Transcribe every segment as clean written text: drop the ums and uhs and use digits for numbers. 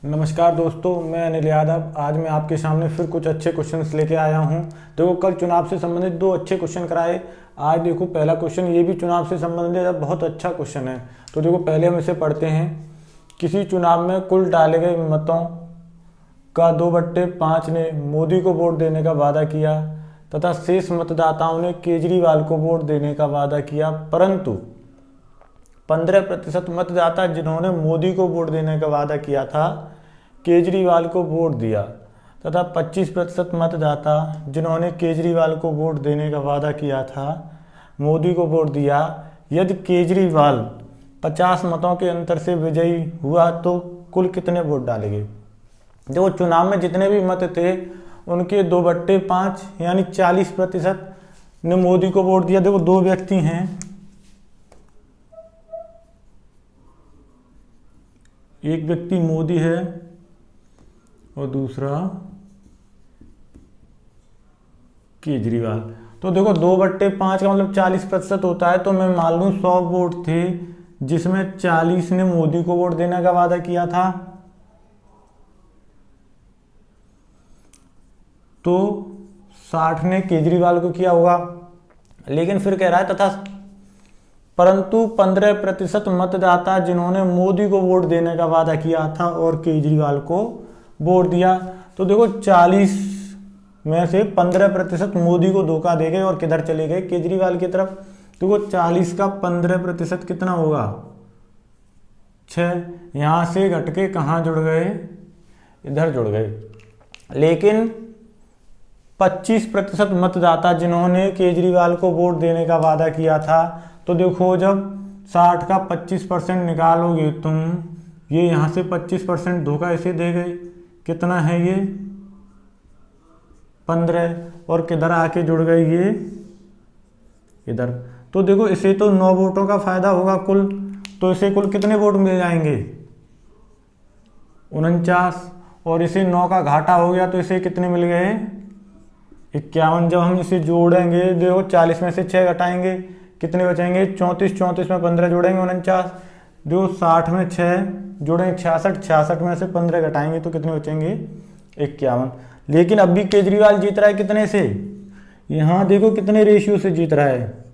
नमस्कार दोस्तों, मैं अनिल यादव। आज मैं आपके सामने फिर कुछ अच्छे क्वेश्चंस लेके आया हूं। देखो, कल चुनाव से संबंधित दो अच्छे क्वेश्चन कराए। आज देखो पहला क्वेश्चन, ये भी चुनाव से संबंधित है, बहुत अच्छा क्वेश्चन है। तो देखो पहले हम इसे पढ़ते हैं। किसी चुनाव में कुल डाले गए मतों का 2/5 ने मोदी को वोट देने का वादा किया तथा शेष मतदाताओं ने केजरीवाल को वोट देने का वादा किया, परंतु 15% मतदाता जिन्होंने मोदी को वोट देने का वादा किया था केजरीवाल को वोट दिया तथा 25% मतदाता जिन्होंने केजरीवाल को वोट देने का वादा किया था मोदी को वोट दिया। यदि केजरीवाल 50 मतों के अंतर से विजयी हुआ तो कुल कितने वोट डाले गए। देखो, चुनाव में जितने भी मत थे उनके 2/5 यानी 40% ने मोदी को वोट दिया। देखो, दो व्यक्ति हैं, एक व्यक्ति मोदी है और दूसरा केजरीवाल। तो देखो 2/5 का मतलब 40% होता है। तो मैं मान लूँ 100 वोट थे जिसमें 40 ने मोदी को वोट देने का वादा किया था, तो 60 ने केजरीवाल को किया होगा। लेकिन फिर कह रहा है तथा परंतु 15% मतदाता जिन्होंने मोदी को वोट देने का वादा किया था और केजरीवाल को वोट दिया। तो देखो 40 में से 15% मोदी को धोखा दे गए और किधर चले गए, केजरीवाल की तरफ। देखो 40 का 15% कितना होगा, 6। यहाँ से घट के कहाँ जुड़ गए, इधर जुड़ गए। लेकिन 25% मतदाता जिन्होंने केजरीवाल को वोट देने का वादा किया था, तो देखो जब 60 का 25% निकालोगे तुम, ये यहाँ से 25% धोखा इसे दे गए। कितना है ये, 15, और किधर आके जुड़ गए ये इधर। तो देखो इसे तो 9 वोटों का फायदा होगा कुल। तो इसे कुल कितने वोट मिल जाएंगे, 49। और इसे 9 का घाटा हो गया तो इसे कितने मिल गए, 51। जब हम इसे जोड़ेंगे, देखो 40 में से 6 घटाएंगे, कितने बचेंगे, 34। 34 में 15 जोड़ेंगे 49। जो 60 में 6 जोड़ेंगे 66। 66 में से 15 घटाएंगे तो कितने बचेंगे, 51। लेकिन अब भी केजरीवाल जीत रहा है कितने से, यहाँ देखो कितने रेशियो से जीत रहा है,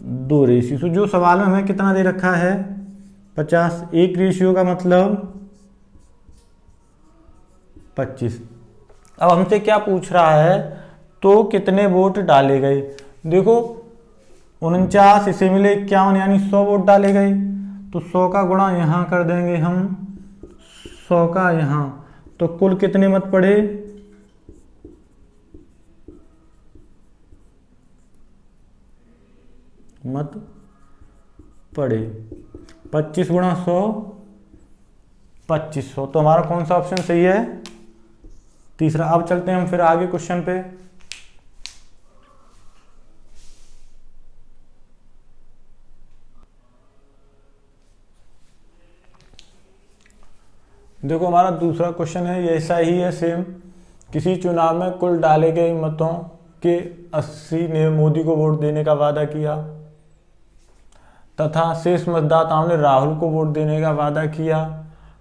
2 रेशियो से। जो सवाल में हमें कितना दे रखा है, 50। 1 रेशियो का मतलब 25। अब हमसे क्या पूछ रहा है, तो कितने वोट डाले गए। देखो 49, इसे मिले 51 यानी 100 वोट डाले गए। तो 100 का गुणा यहाँ कर देंगे हम, 100 का यहाँ, तो कुल कितने मत पड़े, मत पड़े 25 गुणा 100, 2500। तो हमारा कौन सा ऑप्शन सही है, तीसरा। अब चलते हैं हम फिर आगे क्वेश्चन पे। देखो हमारा दूसरा क्वेश्चन है, ये ऐसा ही है सेम। किसी चुनाव में कुल डाले गए मतों के 80 ने मोदी को वोट देने का वादा किया तथा शेष मतदाताओं ने राहुल को वोट देने का वादा किया,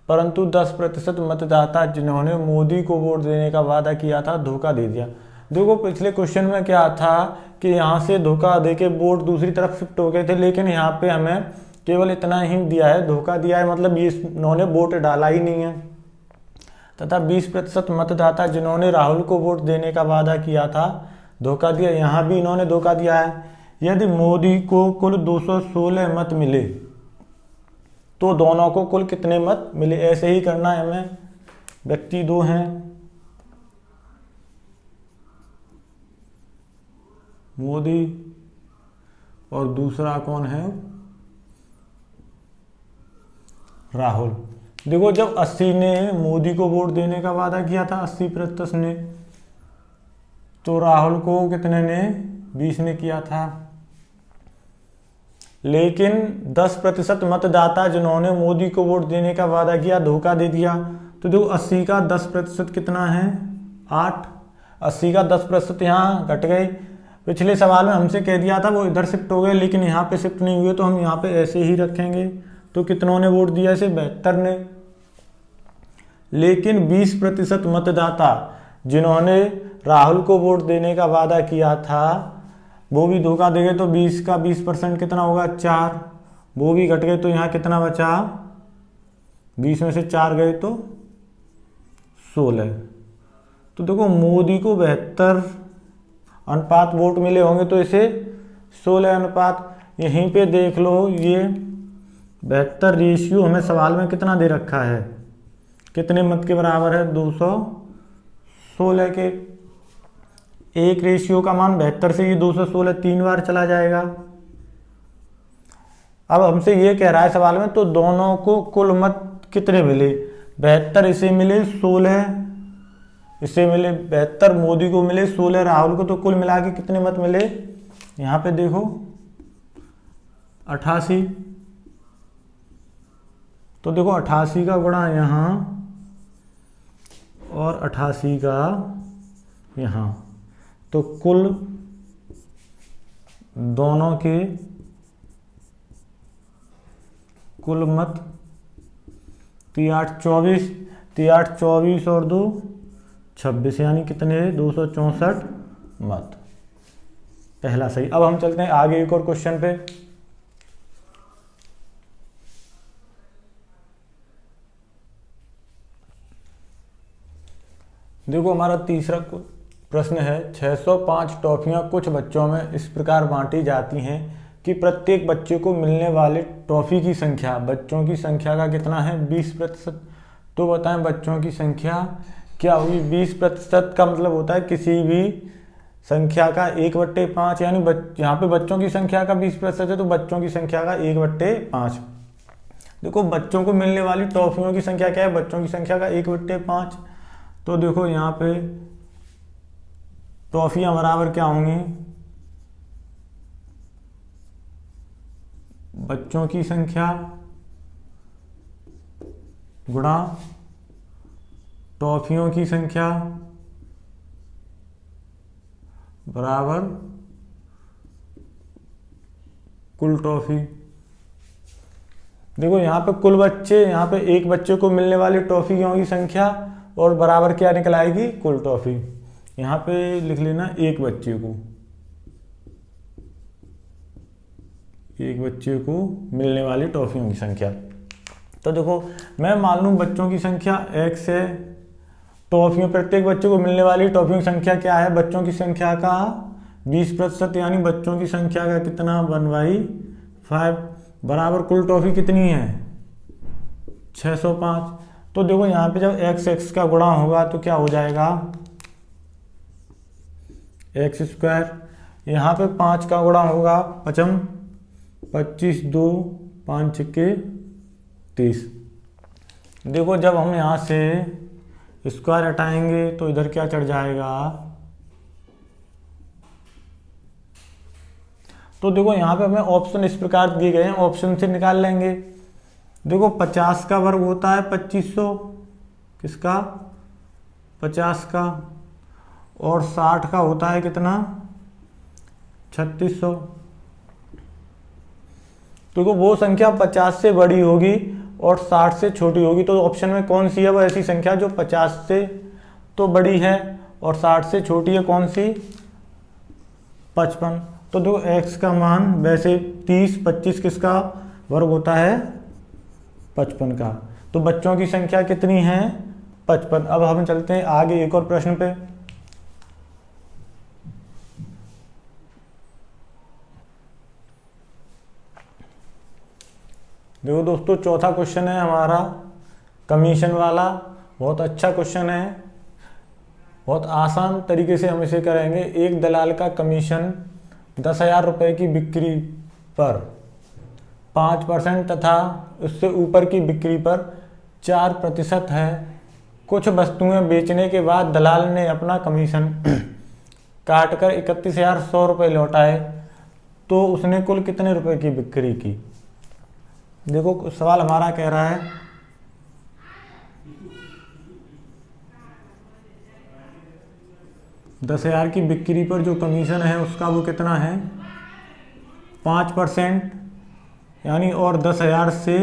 परंतु 10% मतदाता जिन्होंने मोदी को वोट देने का वादा किया था धोखा दे दिया। देखो पिछले क्वेश्चन में क्या था कि यहाँ से धोखा दे के वोट दूसरी तरफ शिफ्ट हो गए थे, लेकिन यहाँ पे हमें केवल इतना ही दिया है, धोखा दिया है, मतलब ये इन्होंने वोट डाला ही नहीं है। तथा 20% मतदाता जिन्होंने राहुल को वोट देने का वादा किया था धोखा दिया, यहाँ भी इन्होंने धोखा दिया है। यदि मोदी को कुल 216 मत मिले तो दोनों को कुल कितने मत मिले, ऐसे ही करना है हमें। व्यक्ति 2 हैं, मोदी और दूसरा कौन है, राहुल। देखो जब 80 ने मोदी को वोट देने का वादा किया था, 80% ने, तो राहुल को कितने ने, 20 ने किया था। लेकिन 10% मतदाता जिन्होंने मोदी को वोट देने का वादा किया धोखा दे दिया। तो देखो 80 का 10% कितना है, 8। 80 का 10% यहाँ घट गए। पिछले सवाल में हमसे कह दिया था वो इधर शिफ्ट हो गए, लेकिन यहाँ पे शिफ्ट नहीं हुए, तो हम यहाँ पे ऐसे ही रखेंगे। तो कितनों ने वोट दिया इसे, 72 ने। लेकिन 20% मतदाता जिन्होंने राहुल को वोट देने का वादा किया था वो भी धोखा दे गए, तो 20 का 20% कितना होगा 4, वो भी घट गए, तो यहाँ कितना बचा 20 में से 4 गए तो 16। तो देखो मोदी को 72 अनुपात वोट मिले होंगे, तो इसे 16 अनुपात, यहीं पे देख लो ये 72 रेशियो हमें सवाल में कितना दे रखा है, कितने मत के बराबर है 216 के। एक रेशियो का मान 72 से ये 216 3 बार चला जाएगा। अब हमसे ये कह रहा है सवाल में, तो दोनों को कुल मत कितने मिले, 72 इसे मिले, 16 इसे मिले, 72 मोदी को मिले, 16 राहुल को, तो कुल मिला के कितने मत मिले, यहाँ पे देखो 88। तो देखो 88 का गुणा यहाँ और 88 का यहाँ, तो कुल दोनों के कुल मत 38 24 और 2 26, यानी कितने 264 मत, पहला सही। अब हम चलते हैं आगे एक और क्वेश्चन पे। देखो हमारा तीसरा प्रश्न है, 605 टॉफियां कुछ बच्चों में इस प्रकार बांटी जाती हैं कि प्रत्येक बच्चे को मिलने वाले टॉफी की संख्या बच्चों की संख्या का कितना है 20%। तो बताएं बच्चों की संख्या क्या होगी। 20% का मतलब होता है किसी भी संख्या का 1/5, यानी यहाँ पे बच्चों की संख्या का 20% है, तो बच्चों की संख्या का 1/5। देखो बच्चों को मिलने वाली टॉफियों की संख्या क्या है, बच्चों की संख्या का 1/5। तो देखो यहाँ पे टॉफियां बराबर क्या होंगी, बच्चों की संख्या गुणा टॉफियों की संख्या बराबर कुल टॉफी। देखो यहाँ पे कुल बच्चे, यहाँ पे एक बच्चे को मिलने वाली टॉफियों की संख्या और बराबर क्या निकल आएगी कुल टॉफी। यहाँ पे लिख लेना एक बच्चे को मिलने वाली टॉफियों की संख्या। तो देखो मैं मान लूँ बच्चों की संख्या x है, टॉफियों प्रत्येक बच्चे को मिलने वाली टॉफियों की संख्या क्या है, बच्चों की संख्या का 20%, यानी बच्चों की संख्या का कितना 1/5 बराबर कुल टॉफी कितनी है 605। तो देखो यहाँ पे जब x का गुणा होगा तो क्या हो जाएगा x², यहाँ पे 5 का गुणा होगा 5 25 2 5 के 30। देखो जब हम यहाँ से स्क्वायर हटाएंगे तो इधर क्या चढ़ जाएगा, तो देखो यहाँ पे हमें ऑप्शन इस प्रकार दिए गए हैं, ऑप्शन से निकाल लेंगे। देखो 50 का वर्ग होता है 2500, किसका 50 का, और 60 का होता है कितना 3600। देखो वो संख्या 50 से बड़ी होगी और 60 से छोटी होगी, तो ऑप्शन में कौन सी है वो ऐसी संख्या जो 50 से तो बड़ी है और 60 से छोटी है, कौन सी 55। तो देखो x का मान वैसे 30 25 किसका वर्ग होता है 55 का, तो बच्चों की संख्या कितनी है 55। अब हम चलते हैं आगे एक और प्रश्न पे। देखो दोस्तों चौथा क्वेश्चन है हमारा कमीशन वाला, बहुत अच्छा क्वेश्चन है, बहुत आसान तरीके से हम इसे करेंगे। एक दलाल का कमीशन 10,000 रुपये की बिक्री पर 5% तथा उससे ऊपर की बिक्री पर 4% है। कुछ वस्तुएं बेचने के बाद दलाल ने अपना कमीशन काटकर 31,100 रुपये लौटाए, तो उसने कुल कितने रुपए की बिक्री की। देखो सवाल हमारा कह रहा है 10,000 की बिक्री पर जो कमीशन है उसका वो कितना है 5%, यानी और 10,000 से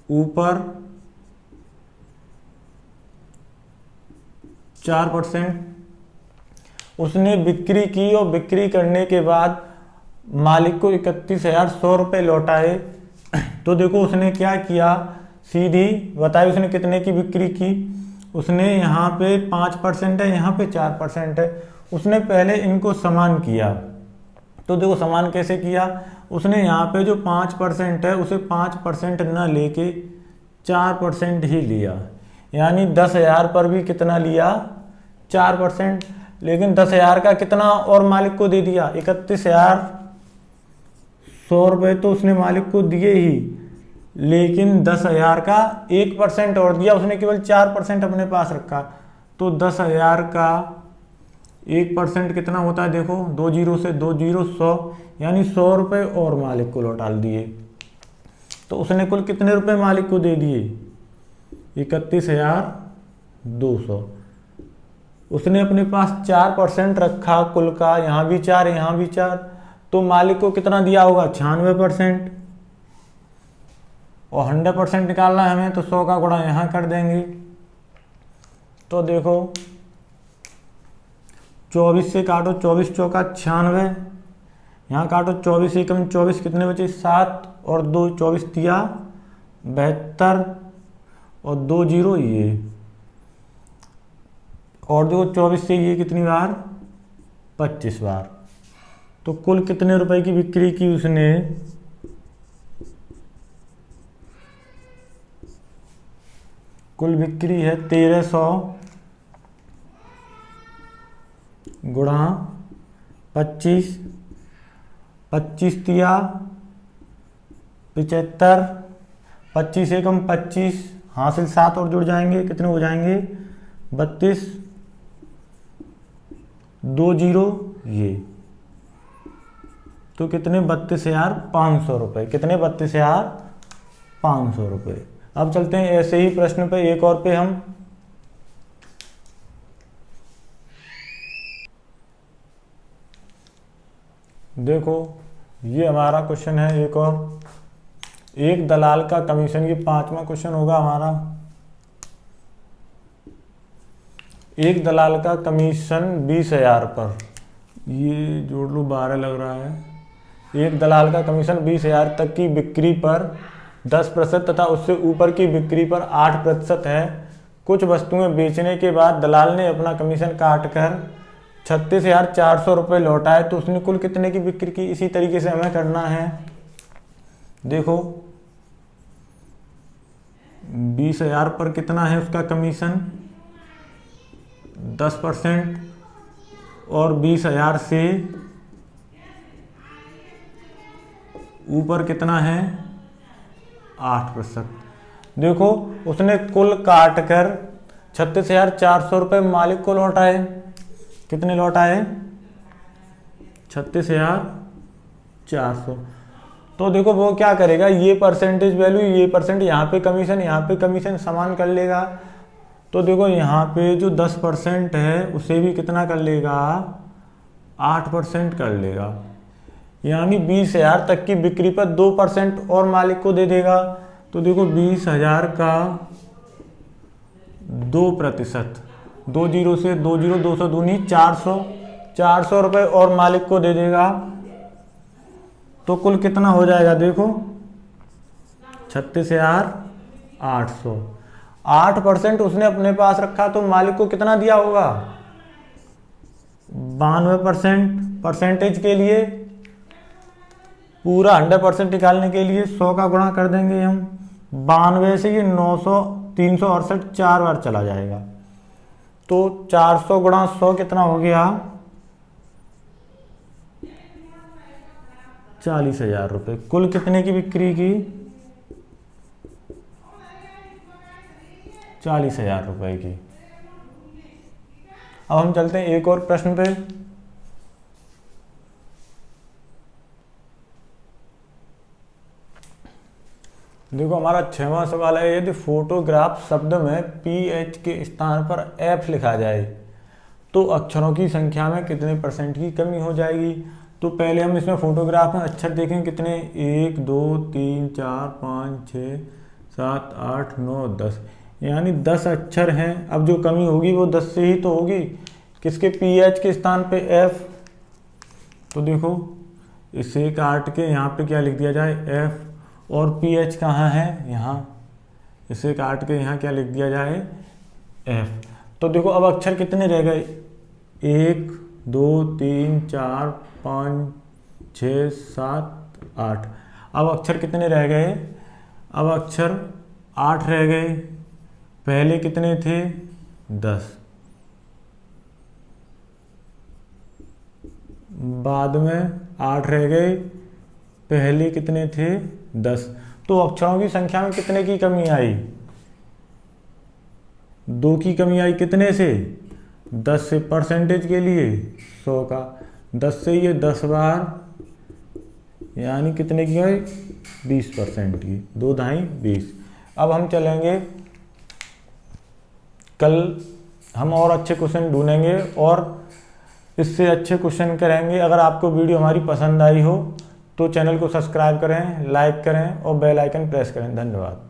ऊपर 4%। उसने बिक्री की और बिक्री करने के बाद मालिक को 31,100 रुपये लौटाए। तो देखो उसने क्या किया, सीधी बताइए उसने कितने की बिक्री की। उसने यहाँ पे 5% है, यहाँ पे 4% है। उसने पहले इनको समान किया। तो देखो समान कैसे किया, उसने यहाँ पे जो 5% है उसे 5% ना लेके 4% ही लिया, यानी 10,000 पर भी कितना लिया, 4%। लेकिन 10,000 का कितना और मालिक को दे दिया, 31,100 रुपये तो उसने मालिक को दिए ही, लेकिन 10,000 का 1% और दिया, उसने केवल 4% अपने पास रखा। तो 10,000 का 1% कितना होता है, देखो 2 जीरो से 2 जीरो 100, यानी 100 रुपये और मालिक को लौटा दिए। तो उसने कुल कितने रुपए मालिक को दे दिए, 31,200। उसने अपने पास 4% रखा कुल का, यहाँ भी 4 यहाँ भी 4, तो मालिक को कितना दिया होगा, 96%। और 100% निकालना है हमें, तो 100 का गुणा यहाँ कर देंगे। तो देखो 24 से काटो, 24 चौका 96, यहाँ काटो 24 एकम 24, कितने बचे 7 और 2 24 दिया 72 और 2 जीरो ये, और देखो 24 से ये कितनी बार 25 बार। तो कुल कितने रुपए की बिक्री की उसने, कुल बिक्री है 1300 गुणा 25, 25 दिया 75, 25 एकम 25, हासिल 7 और जुड़ जाएंगे, कितने हो जाएंगे 32, 2 जीरो ये, तो कितने 32,500 रुपये, कितने 32,500 रुपये। अब चलते हैं ऐसे ही प्रश्न पे एक और पे हम। देखो ये हमारा क्वेश्चन है एक और, एक दलाल का कमीशन, ये 5वां क्वेश्चन होगा हमारा। एक दलाल का कमीशन 20,000 पर, ये जोड़ लो 12 लग रहा है। एक दलाल का कमीशन 20,000 तक की बिक्री पर 10% तथा उससे ऊपर की बिक्री पर 8% है। कुछ वस्तुएं बेचने के बाद दलाल ने अपना कमीशन काटकर 36,400 रुपये लौटाए, तो उसने कुल कितने की बिक्री की। इसी तरीके से हमें करना है। देखो 20,000 पर कितना है उसका कमीशन, 10%, और 20,000 से ऊपर कितना है 8%। देखो उसने कुल काट कर 36,400 रुपये मालिक को लौटाए, कितने लौटाए 36,400। तो देखो वो क्या करेगा, ये परसेंटेज वैल्यू, ये परसेंट, यहाँ पे कमीशन समान कर लेगा। तो देखो यहाँ पे जो 10% है उसे भी कितना कर लेगा, 8% कर लेगा, यानी 20,000 तक की बिक्री पर 2% और मालिक को दे देगा। तो देखो 20,000 का 2%, 2 जीरो से 2 जीरो 200 दूनी 400 रुपये और मालिक को दे देगा। तो कुल कितना हो जाएगा, देखो 36,800। 8% उसने अपने पास रखा, तो मालिक को कितना दिया होगा, 92%। परसेंटेज के लिए पूरा 100% निकालने के लिए 100 का गुणा कर देंगे हम, 92 से ये 900, 368 4 बार चला जाएगा। तो 400 गुणा 100 कितना हो गया, 40,000 रुपये। कुल कितने की बिक्री की, 40,000 रुपये की। अब हम चलते हैं एक और प्रश्न पे। देखो हमारा 6वां सवाल है, यदि फोटोग्राफ शब्द में PH के स्थान पर F लिखा जाए तो अक्षरों की संख्या में कितने % की कमी हो जाएगी। तो पहले हम इसमें फोटोग्राफ में अक्षर देखें कितने, 1 2 3 4 5 6 7, 8, 9, 10, यानी 10 अक्षर हैं। अब जो कमी होगी वो 10 से ही तो होगी। किसके, पीएच के स्थान पे एफ। तो देखो इसे काट के यहाँ पे क्या लिख दिया जाए, एफ, और पीएच कहाँ है, यहाँ, इसे काट के यहाँ क्या लिख दिया जाए, एफ। तो देखो अब अक्षर कितने रह गए, 1, 2, 3, 4, 5, 6, 7, 8। अब अक्षर कितने रह गए, अब अक्षर 8 रह गए। पहले कितने थे, 10। बाद में 8 रह गए, पहले कितने थे, 10। तो अक्षरों की संख्या में कितने की कमी आई, 2 की कमी आई। कितने से, 10 से। परसेंटेज के लिए 100 का, 10 से ये 10 बार, यानी कितने की आई, 20% की। 2 ढाई 20। अब हम चलेंगे, कल हम और अच्छे क्वेश्चन ढूंढेंगे और इससे अच्छे क्वेश्चन करेंगे। अगर आपको वीडियो हमारी पसंद आई हो तो चैनल को सब्सक्राइब करें, लाइक करें और बेल आइकन प्रेस करें। धन्यवाद।